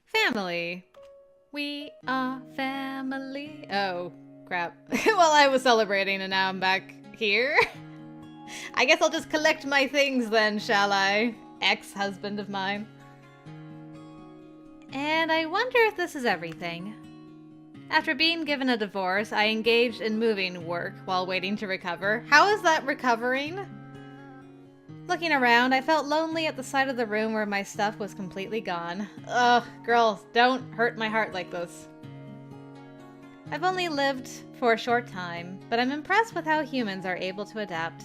Family. We are family. Oh, crap. Well, I was celebrating and now I'm back here. I guess I'll just collect my things then, shall I? Ex-husband of mine. And I wonder if this is everything. After being given a divorce, I engaged in moving work while waiting to recover. How is that recovering? Looking around, I felt lonely at the side of the room where my stuff was completely gone. Ugh, girls, don't hurt my heart like this. I've only lived for a short time, but I'm impressed with how humans are able to adapt.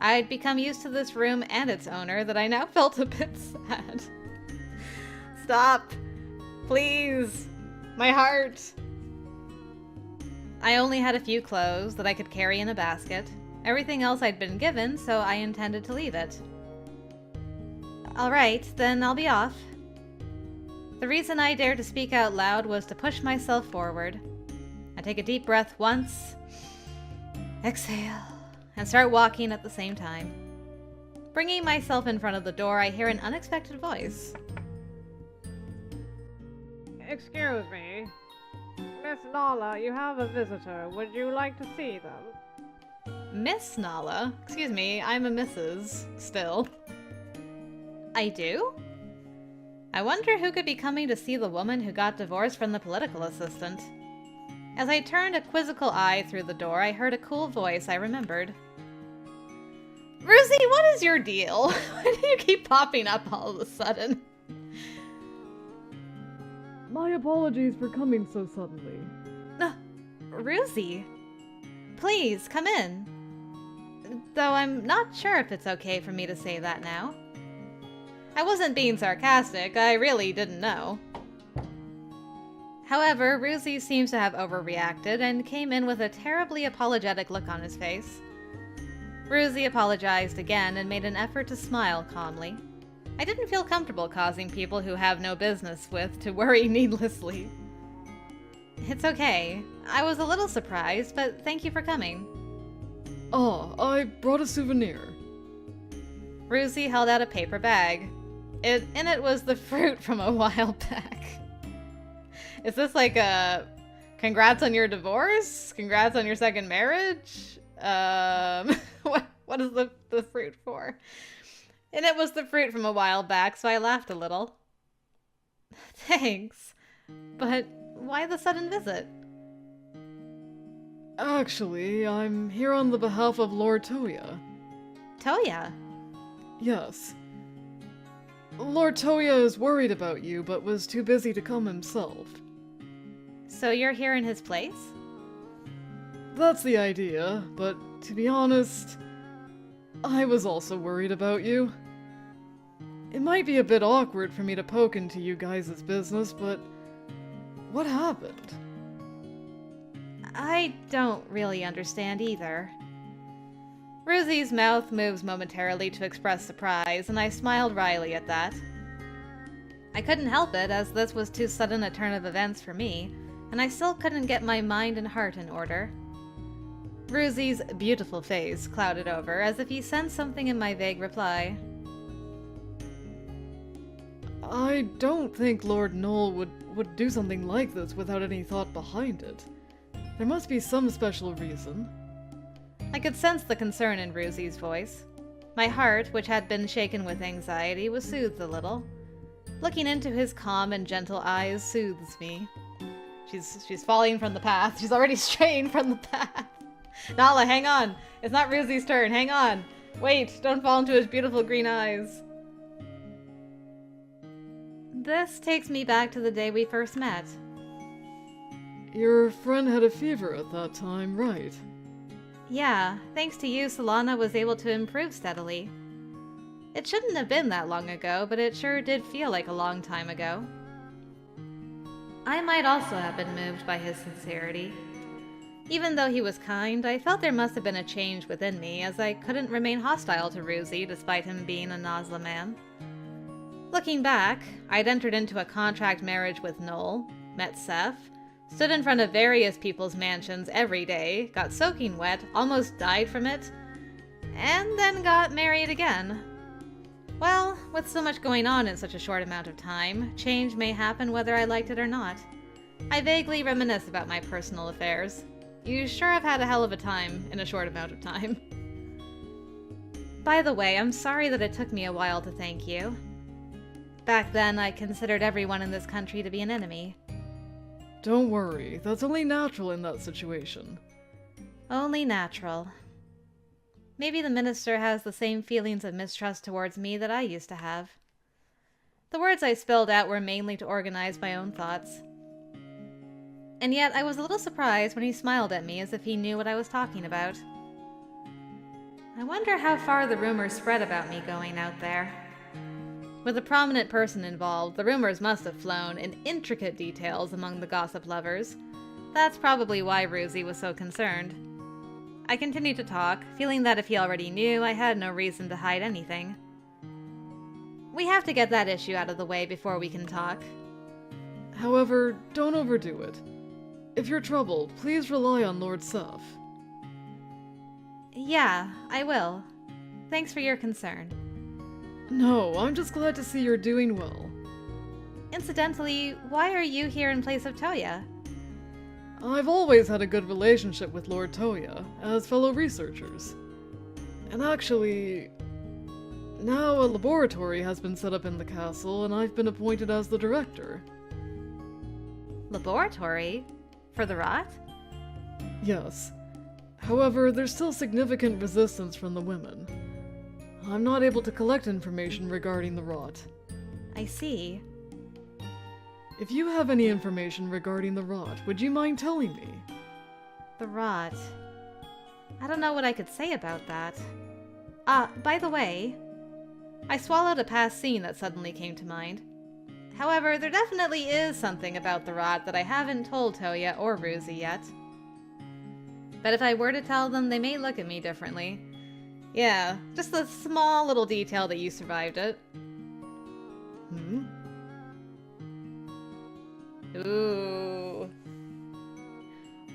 I'd become used to this room and its owner that I now felt a bit sad. Stop! Please! My heart! I only had a few clothes that I could carry in a basket. Everything else I'd been given, so I intended to leave it. Alright, then I'll be off. The reason I dared to speak out loud was to push myself forward. I take a deep breath once, exhale, and start walking at the same time. Bringing myself in front of the door, I hear an unexpected voice. Excuse me. Miss Naala, you have a visitor. Would you like to see them? Miss Naala? Excuse me, I'm a Mrs. still. I do? I wonder who could be coming to see the woman who got divorced from the political assistant. As I turned a quizzical eye through the door, I heard a cool voice I remembered. Ruzi, what is your deal? Why do you keep popping up all of a sudden? My apologies for coming so suddenly. Ruzi, please come in. Though I'm not sure if it's okay for me to say that now. I wasn't being sarcastic, I really didn't know. However, Ruzi seems to have overreacted and came in with a terribly apologetic look on his face. Ruzi apologized again and made an effort to smile calmly. I didn't feel comfortable causing people who have no business with to worry needlessly. It's okay. I was a little surprised, but thank you for coming. Ah, I brought a souvenir. Ruzi held out a paper bag. In it was the fruit from a while back. Is this like a congrats on your divorce? Congrats on your second marriage? What is the fruit for? And it was the fruit from a while back, so I laughed a little. Thanks. But why the sudden visit? Actually, I'm here on the behalf of Lord Toya. Toya? Yes. Lord Toya is worried about you, but was too busy to come himself. So you're here in his place? That's the idea, but to be honest, I was also worried about you. It might be a bit awkward for me to poke into you guys' business, but what happened? I don't really understand either. Ruzi's mouth moves momentarily to express surprise, and I smiled wryly at that. I couldn't help it, as this was too sudden a turn of events for me, and I still couldn't get my mind and heart in order. Ruzi's beautiful face clouded over, as if he sensed something in my vague reply. I don't think Lord Noel would do something like this without any thought behind it. There must be some special reason. I could sense the concern in Ruzi's voice. My heart, which had been shaken with anxiety, was soothed a little. Looking into his calm and gentle eyes soothes me. She's falling from the path. She's already straying from the path. Naala, hang on! It's not Ruzi's turn, hang on! Wait, don't fall into his beautiful green eyes. This takes me back to the day we first met. Your friend had a fever at that time, right? Yeah, thanks to you, Solana was able to improve steadily. It shouldn't have been that long ago, but it sure did feel like a long time ago. I might also have been moved by his sincerity. Even though he was kind, I felt there must have been a change within me, as I couldn't remain hostile to Ruzi despite him being a Nasla man. Looking back, I'd entered into a contract marriage with Noel, met Seth, stood in front of various people's mansions every day, got soaking wet, almost died from it, and then got married again. Well, with so much going on in such a short amount of time, change may happen whether I liked it or not. I vaguely reminisce about my personal affairs. You sure have had a hell of a time in a short amount of time. By the way, I'm sorry that it took me a while to thank you. Back then, I considered everyone in this country to be an enemy. Don't worry, that's only natural in that situation. Only natural. Maybe the minister has the same feelings of mistrust towards me that I used to have. The words I spilled out were mainly to organize my own thoughts. And yet, I was a little surprised when he smiled at me as if he knew what I was talking about. I wonder how far the rumors spread about me going out there. With a prominent person involved, the rumors must have flown in intricate details among the gossip lovers. That's probably why Ruzi was so concerned. I continued to talk, feeling that if he already knew, I had no reason to hide anything. We have to get that issue out of the way before we can talk. However, don't overdo it. If you're troubled, please rely on Lord Seth. Yeah, I will. Thanks for your concern. No, I'm just glad to see you're doing well. Incidentally, why are you here in place of Toya? I've always had a good relationship with Lord Toya, as fellow researchers. And actually, now a laboratory has been set up in the castle, and I've been appointed as the director. Laboratory? For the rot? Yes. However, there's still significant resistance from the women. I'm not able to collect information regarding the rot. I see. If you have any information regarding the rot, would you mind telling me? The rot. I don't know what I could say about that. By the way, I swallowed a past scene that suddenly came to mind. However, there definitely is something about the rot that I haven't told Toya or Ruzi yet. But if I were to tell them, they may look at me differently. Yeah, just the small little detail that you survived it. Ooh.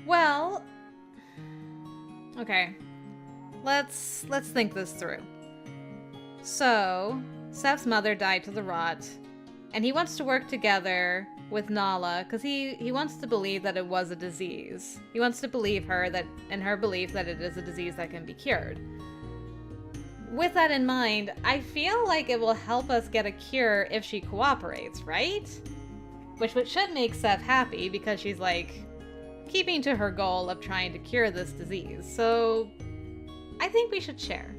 Well, okay. Let's think this through. So, Seth's mother died to the rot, and he wants to work together with Naala because he wants to believe that it was a disease. He wants to believe her that, and her belief that it is a disease that can be cured. With that in mind, I feel like it will help us get a cure if she cooperates, right? Which should make Seth happy because she's like keeping to her goal of trying to cure this disease. So I think we should share.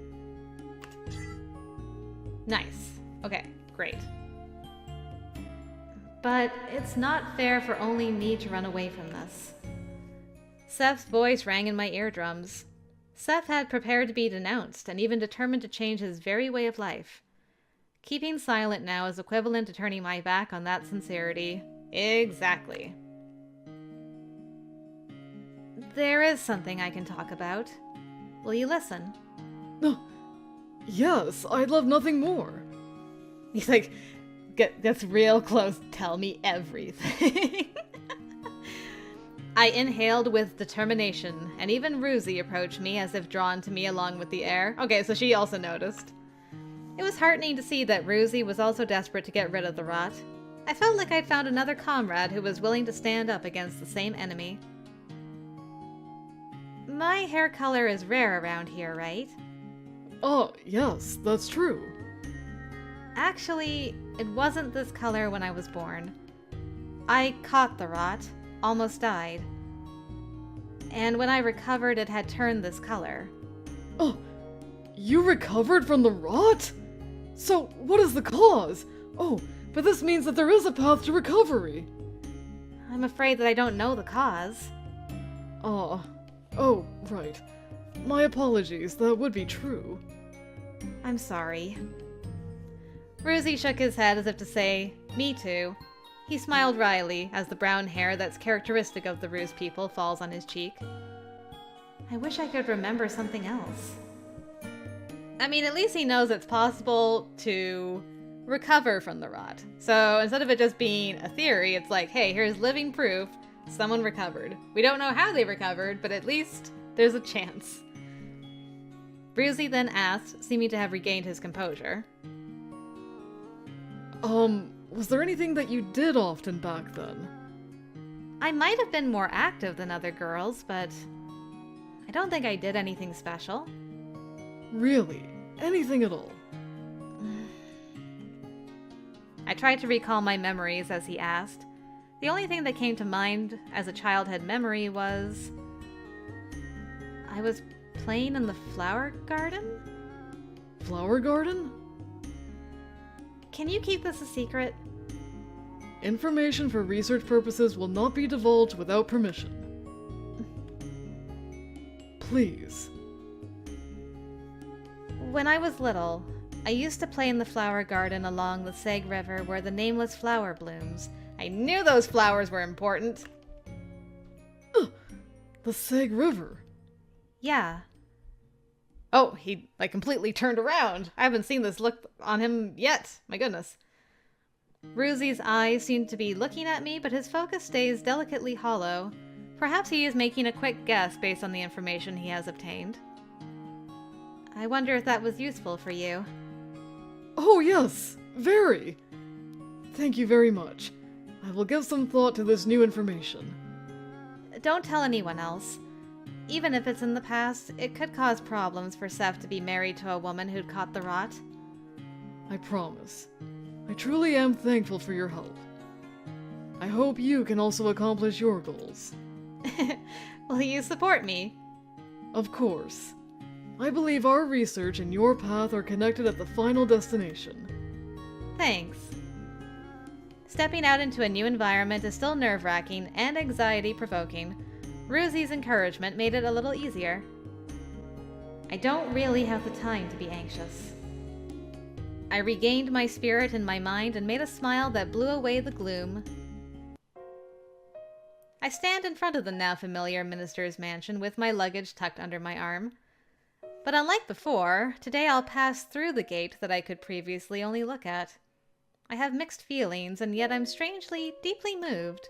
Nice. Okay, great. But it's not fair for only me to run away from this. Seth's voice rang in my eardrums. Seth had prepared to be denounced and even determined to change his very way of life. Keeping silent now is equivalent to turning my back on that sincerity. Exactly. There is something I can talk about. Will you listen? Yes, I'd love nothing more. He's like, gets real close. Tell me everything. I inhaled with determination, and even Ruzi approached me as if drawn to me along with the air. Okay, so she also noticed. It was heartening to see that Ruzi was also desperate to get rid of the rot. I felt like I'd found another comrade who was willing to stand up against the same enemy. My hair color is rare around here, right? Oh, yes, that's true. Actually, it wasn't this color when I was born. I caught the rot, almost died. And when I recovered, it had turned this color. Oh, you recovered from the rot? So, what is the cause? Oh, but this means that there is a path to recovery. I'm afraid that I don't know the cause. Oh, right. My apologies, that would be true. I'm sorry. Ruzi shook his head as if to say, me too. He smiled wryly as the brown hair that's characteristic of the Ruse people falls on his cheek. I wish I could remember something else. I mean, at least he knows it's possible to recover from the rot. So instead of it just being a theory, it's like, hey, here's living proof someone recovered. We don't know how they recovered, but at least there's a chance. Ruzi then asked, seeming to have regained his composure. Was there anything that you did often back then? I might have been more active than other girls, but I don't think I did anything special. Really? Anything at all? I tried to recall my memories as he asked. The only thing that came to mind as a childhood memory was I was playing in the flower garden? Flower garden? Can you keep this a secret? Information for research purposes will not be divulged without permission. Please. When I was little, I used to play in the flower garden along the Seg River where the nameless flower blooms. I knew those flowers were important. The Seg River. Yeah. Oh, he, completely turned around. I haven't seen this look on him yet. My goodness. Ruzi's eyes seem to be looking at me, but his focus stays delicately hollow. Perhaps he is making a quick guess based on the information he has obtained. I wonder if that was useful for you. Oh yes, very. Thank you very much. I will give some thought to this new information. Don't tell anyone else. Even if it's in the past, it could cause problems for Seth to be married to a woman who'd caught the rot. I promise. I truly am thankful for your help. I hope you can also accomplish your goals. Will you support me? Of course. I believe our research and your path are connected at the final destination. Thanks. Stepping out into a new environment is still nerve-wracking and anxiety-provoking. Ruzi's encouragement made it a little easier. I don't really have the time to be anxious. I regained my spirit and my mind and made a smile that blew away the gloom. I stand in front of the now familiar minister's mansion with my luggage tucked under my arm. But unlike before, today I'll pass through the gate that I could previously only look at. I have mixed feelings, and yet I'm strangely, deeply moved.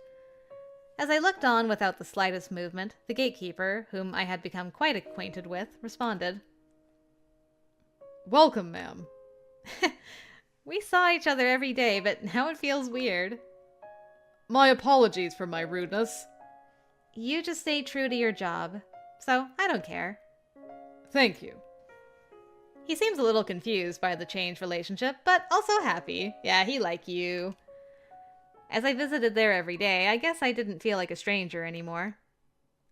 As I looked on without the slightest movement, the gatekeeper, whom I had become quite acquainted with, responded. Welcome, ma'am. We saw each other every day, but now it feels weird. My apologies for my rudeness. You just stay true to your job, so I don't care. Thank you. He seems a little confused by the changed relationship, but also happy. Yeah, he like you. As I visited there every day, I guess I didn't feel like a stranger anymore.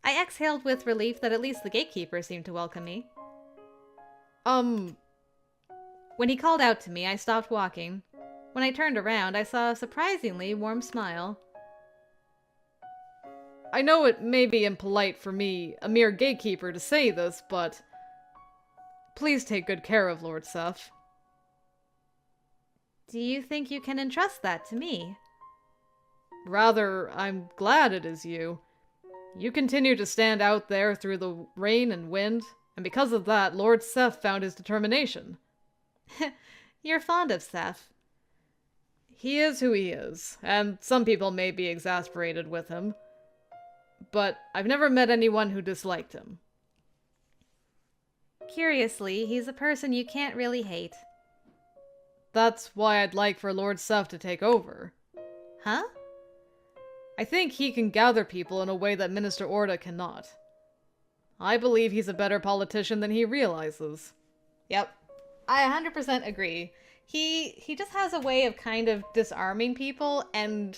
I exhaled with relief that at least the gatekeeper seemed to welcome me. When he called out to me, I stopped walking. When I turned around, I saw a surprisingly warm smile. I know it may be impolite for me, a mere gatekeeper, to say this, but please take good care of Lord Seth. Do you think you can entrust that to me? Rather, I'm glad it is you. You continue to stand out there through the rain and wind, and because of that, Lord Seth found his determination. You're fond of Seth. He is who he is, and some people may be exasperated with him. But I've never met anyone who disliked him. Curiously, he's a person you can't really hate. That's why I'd like for Lord Seth to take over. Huh? I think he can gather people in a way that Minister Orda cannot. I believe he's a better politician than he realizes. Yep. I 100% agree. He just has a way of kind of disarming people and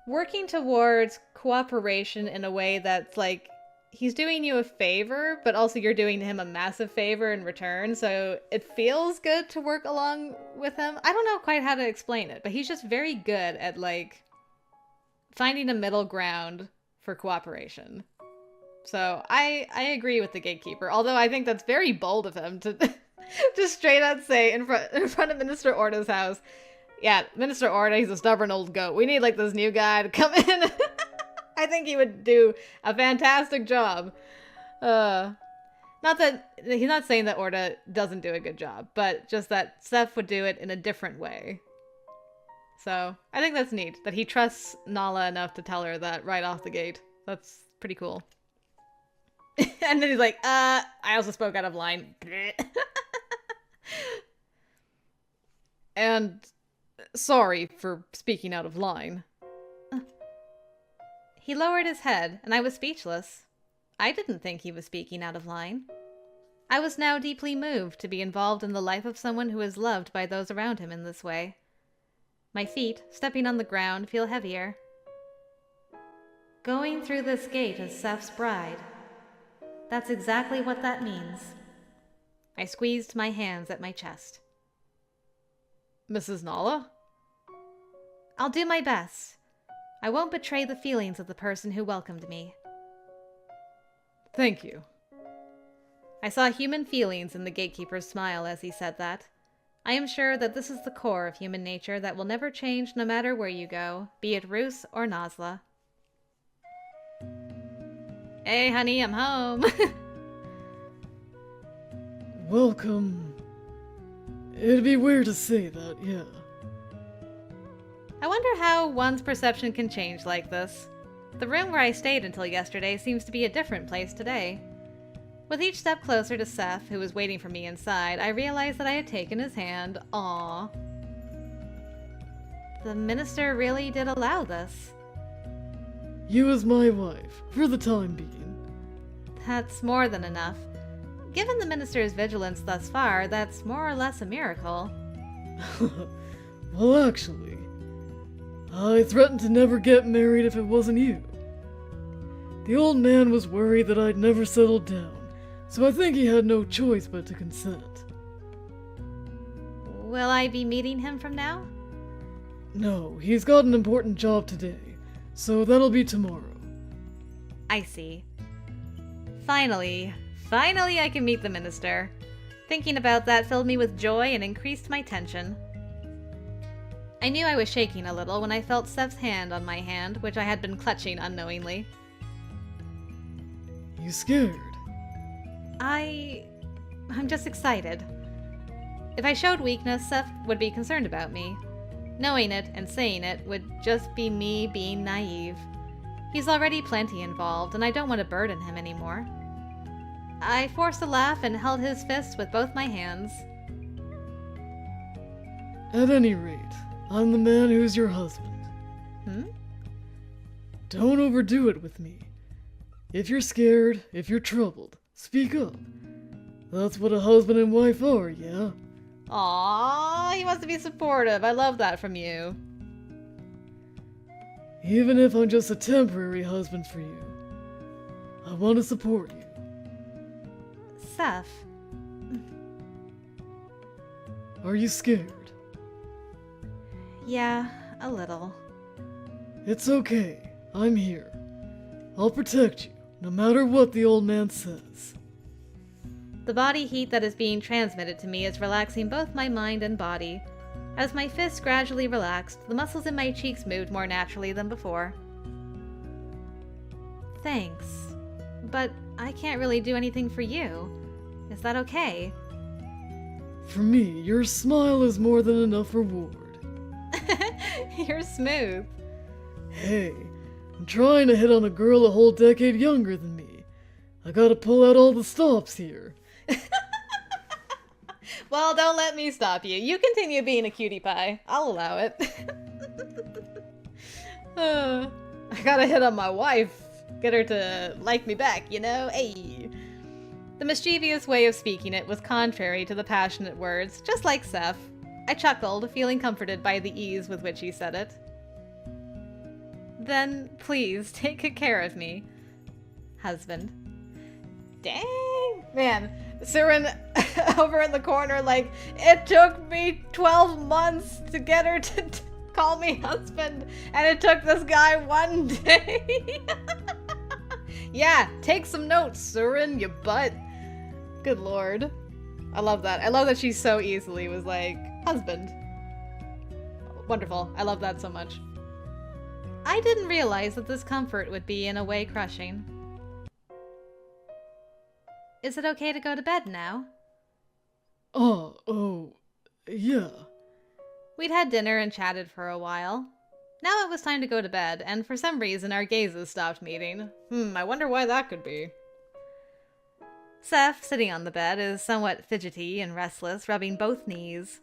working towards cooperation in a way that's like he's doing you a favor, but also you're doing him a massive favor in return, so it feels good to work along with him. I don't know quite how to explain it, but he's just very good at like finding a middle ground for cooperation. So I agree with the gatekeeper, although I think that's very bold of him to just straight out say in front of Minister Orda's house, yeah, Minister Orda, he's a stubborn old goat. We need like this new guy to come in. I think he would do a fantastic job. Not that he's not saying that Orda doesn't do a good job, but just that Seth would do it in a different way. So I think that's neat that he trusts Naala enough to tell her that right off the gate. That's pretty cool. And then he's like, I also spoke out of line. And sorry for speaking out of line. He lowered his head, and I was speechless. I didn't think he was speaking out of line. I was now deeply moved to be involved in the life of someone who is loved by those around him in this way. My feet, stepping on the ground, feel heavier. Going through this gate as Seth's bride. That's exactly what that means. I squeezed my hands at my chest. Mrs. Naala? I'll do my best. I won't betray the feelings of the person who welcomed me. Thank you. I saw human feelings in the gatekeeper's smile as he said that. I am sure that this is the core of human nature that will never change no matter where you go, be it Ruzi or Nasla. Hey, honey, I'm home. Welcome. It'd be weird to say that, yeah. I wonder how one's perception can change like this. The room where I stayed until yesterday seems to be a different place today. With each step closer to Seth, who was waiting for me inside, I realized that I had taken his hand. Aww. The minister really did allow this. You as my wife, for the time being. That's more than enough. Given the minister's vigilance thus far, that's more or less a miracle. Well, actually, I threatened to never get married if it wasn't you. The old man was worried that I'd never settled down, so I think he had no choice but to consent. Will I be meeting him from now? No, he's got an important job today, so that'll be tomorrow. I see. Finally I can meet the minister. Thinking about that filled me with joy and increased my tension. I knew I was shaking a little when I felt Seth's hand on my hand, which I had been clutching unknowingly. You scared? I'm just excited. If I showed weakness, Seth would be concerned about me. Knowing it and saying it would just be me being naive. He's already plenty involved, and I don't want to burden him anymore. I forced a laugh and held his fist with both my hands. At any rate, I'm the man who's your husband. Don't overdo it with me. If you're scared, if you're troubled, speak up. That's what a husband and wife are, yeah? Aww, he wants to be supportive. I love that from you. Even if I'm just a temporary husband for you, I want to support you. Seth. Are you scared? Yeah, a little. It's okay. I'm here. I'll protect you, no matter what the old man says. The body heat that is being transmitted to me is relaxing both my mind and body. As my fists gradually relaxed, the muscles in my cheeks moved more naturally than before. Thanks. But I can't really do anything for you. Is that okay? For me, your smile is more than enough reward. You're smooth. Hey, I'm trying to hit on a girl a whole decade younger than me. I gotta pull out all the stops here. Well, don't let me stop you. You continue being a cutie pie. I'll allow it. I gotta hit on my wife. Get her to like me back, you know? Hey. The mischievous way of speaking it was contrary to the passionate words, just like Seth. I chuckled, feeling comforted by the ease with which he said it. Then, please, take good care of me. Husband. Dang! Man, Siren over in the corner like, it took me 12 months to get her to call me husband, and it took this guy 1 day. Yeah, take some notes, Siren, you butt. Good lord. I love that. I love that she so easily was like, husband. Wonderful. I love that so much. I didn't realize that this comfort would be in a way crushing. Is it okay to go to bed now? Oh, yeah. We'd had dinner and chatted for a while. Now it was time to go to bed, and for some reason our gazes stopped meeting. I wonder why that could be. Seth, sitting on the bed, is somewhat fidgety and restless, rubbing both knees.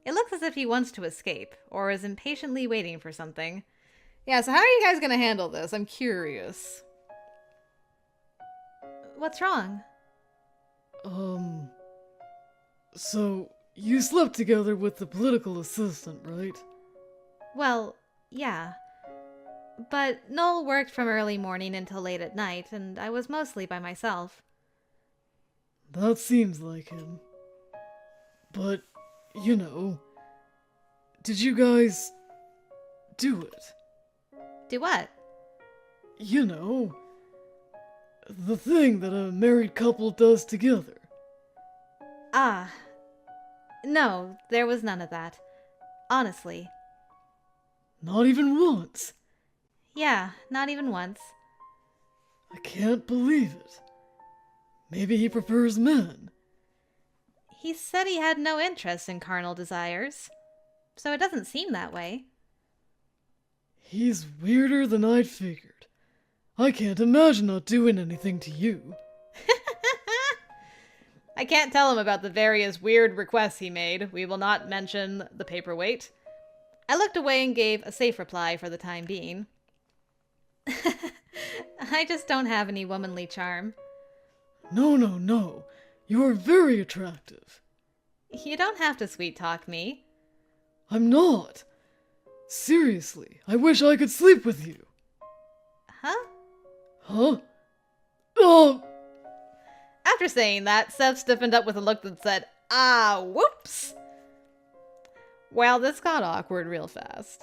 It looks as if he wants to escape, or is impatiently waiting for something. Yeah, so how are you guys gonna handle this? I'm curious. What's wrong? So, you slept together with the political assistant, right? Well, yeah. But Noel worked from early morning until late at night, and I was mostly by myself. That seems like him. But, you know, did you guys do it? Do what? You know, the thing that a married couple does together. Ah. No, there was none of that. Honestly. Not even once. Yeah, not even once. I can't believe it. Maybe he prefers men. He said he had no interest in carnal desires. So it doesn't seem that way. He's weirder than I'd figured. I can't imagine not doing anything to you. I can't tell him about the various weird requests he made. We will not mention the paperweight. I looked away and gave a safe reply for the time being. I just don't have any womanly charm. No. You are very attractive. You don't have to sweet-talk me. I'm not. Seriously, I wish I could sleep with you. Huh? Huh? Oh! After saying that, Seth stiffened up with a look that said, "Ah, whoops!" Well, this got awkward real fast.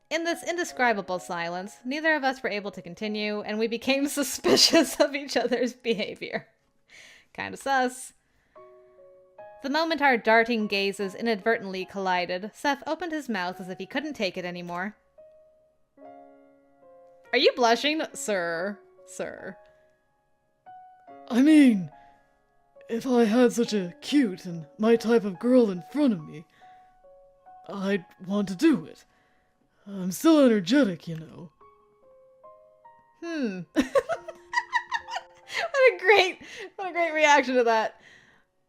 In this indescribable silence, neither of us were able to continue, and we became suspicious of each other's behavior. Kinda sus. The moment our darting gazes inadvertently collided, Seth opened his mouth as if he couldn't take it anymore. Are you blushing, sir? Sir. I mean, if I had such a cute and my type of girl in front of me, I'd want to do it. I'm still energetic, you know. What a great reaction to that.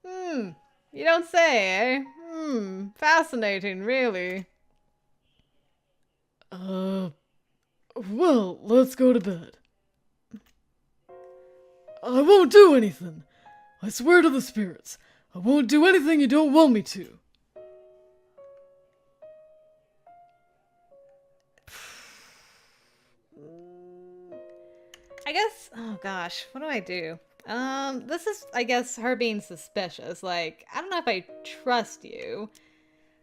You don't say, eh? Fascinating, really. Well, let's go to bed. I won't do anything. I swear to the spirits, I won't do anything you don't want me to. I guess, oh gosh, what do I do? This is, I guess, her being suspicious. Like, I don't know if I trust you.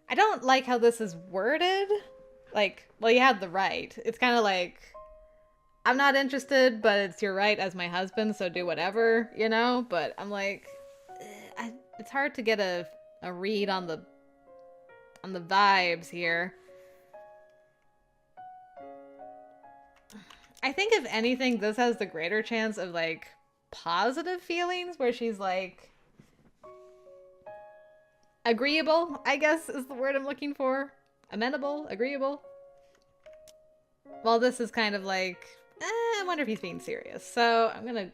I don't like how this is worded. Like, well, you have the right. It's kind of like, I'm not interested, but it's your right as my husband, so do whatever, you know? But I'm like, it's hard to get a read on the vibes here. I think if anything, this has the greater chance of like positive feelings where she's like agreeable, I guess is the word I'm looking for. Amenable, agreeable. Well, this is kind of like, I wonder if he's being serious. So I'm gonna,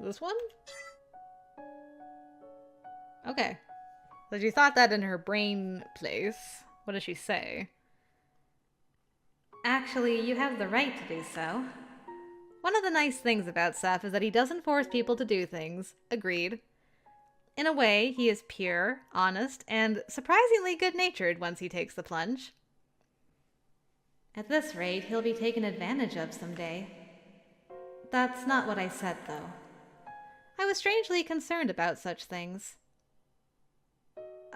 this one? Okay. So she thought that in her brain place. What does she say? Actually, you have the right to do so. One of the nice things about Seth is that he doesn't force people to do things. Agreed. In a way, he is pure, honest, and surprisingly good-natured once he takes the plunge. At this rate, he'll be taken advantage of someday. That's not what I said, though. I was strangely concerned about such things.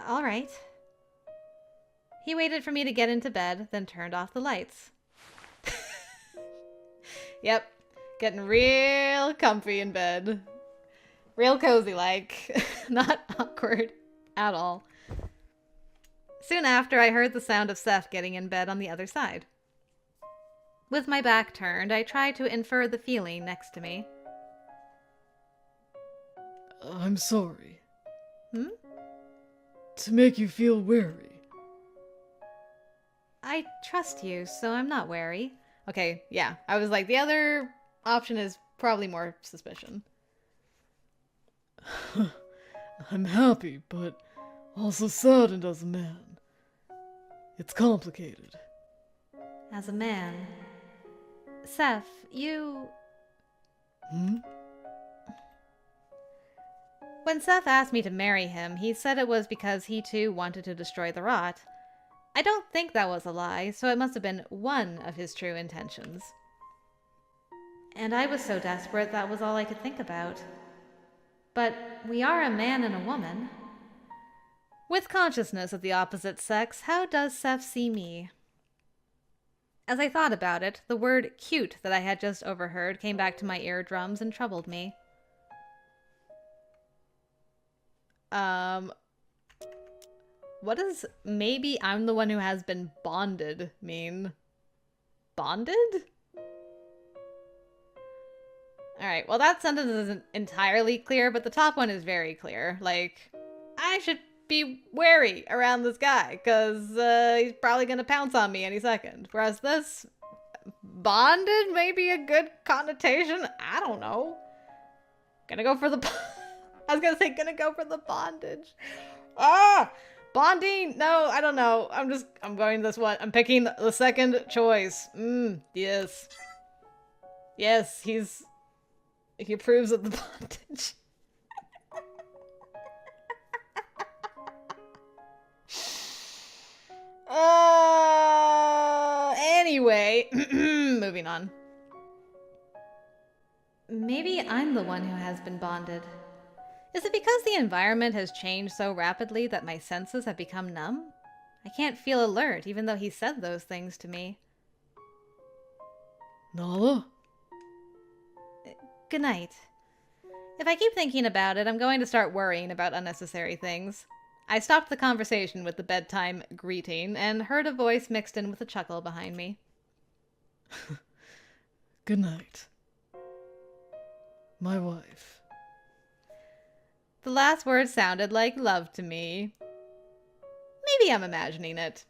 All right. He waited for me to get into bed, then turned off the lights. Yep, getting real comfy in bed. Real cozy-like. Not awkward at all. Soon after, I heard the sound of Seth getting in bed on the other side. With my back turned, I tried to infer the feeling next to me. I'm sorry. To make you feel wary. I trust you, so I'm not wary. Okay, yeah. I was like, the other option is probably more suspicion. I'm happy, but also saddened as a man. It's complicated. As a man. Seth, you... Hmm? When Seth asked me to marry him, he said it was because he too wanted to destroy the rot. I don't think that was a lie, so it must have been one of his true intentions. And I was so desperate that was all I could think about. But we are a man and a woman. With consciousness of the opposite sex, how does Seth see me? As I thought about it, the word cute that I had just overheard came back to my eardrums and troubled me. What does maybe I'm the one who has been bonded mean? Bonded? Alright, well that sentence isn't entirely clear, but the top one is very clear. Like, I should be wary around this guy, because he's probably going to pounce on me any second. Whereas this, bonded may be a good connotation. I don't know. Gonna go for the... I was gonna say, gonna go for the bondage. Ah! Bonding! No, I don't know. I'm going this one. I'm picking the second choice. Yes. Yes, he approves of the bondage. Anyway, moving on. Maybe I'm the one who has been bonded. Is it because the environment has changed so rapidly that my senses have become numb? I can't feel alert, even though he said those things to me. Naala? Good night. If I keep thinking about it, I'm going to start worrying about unnecessary things. I stopped the conversation with the bedtime greeting and heard a voice mixed in with a chuckle behind me. Good night. My wife. The last word sounded like love to me. Maybe I'm imagining it.